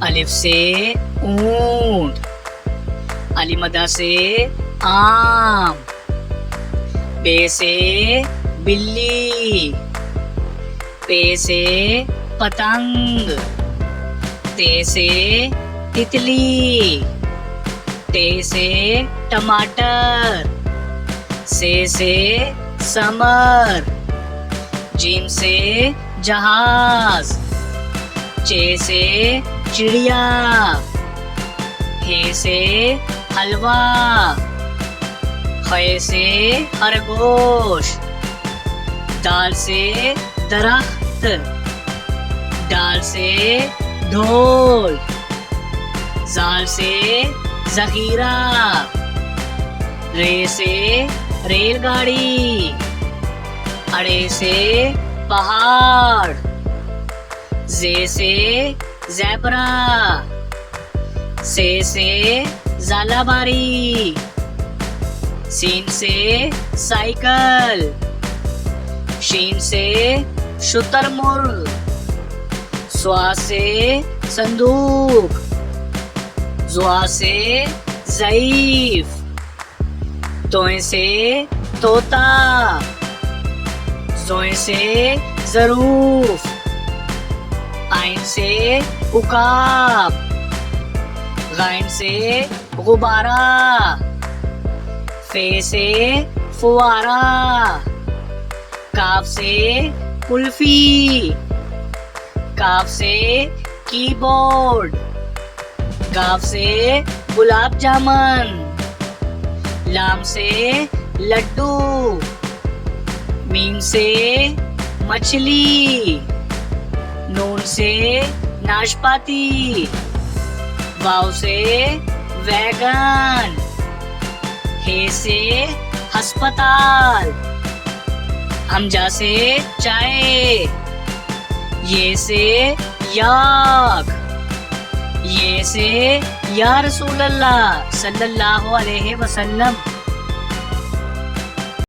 अलिफ से ऊंट, अलिमदा से आम, बे से बिल्ली, पे से पतंग, ते से तितली, टे से टमाटर, से समर, जीम से जहाज, चे से चिड़िया, हे से हलवा, खे से खरगोश, दाल से दरख्त, डाल से ढोल, जाल से जखीरा, रे से रेलगाड़ी, अड़े से पहाड़, जे से ज़ेब्रा, से ज़ालाबारी, सीन से साइकिल, शीन से शुतुरमुर्ग, स्वा से संदूक, जुआ से ज़ईफ, तोए से तोता, जोए से ज़रूफ, आइन से उकाब, गाइन से गुब्बारा, फे से फुवारा, काफ से कुल्फी, काफ से कीबोर्ड, गाफ से गुलाब जामुन, लाम से लड्डू, मीम से मछली, नून से नाशपाती, वाव से वैगन, हे से अस्पताल, हमजा से चाय, ये से याक, ये से या रसूल अल्लाह सल्लल्लाहु अलैहि वसल्लम।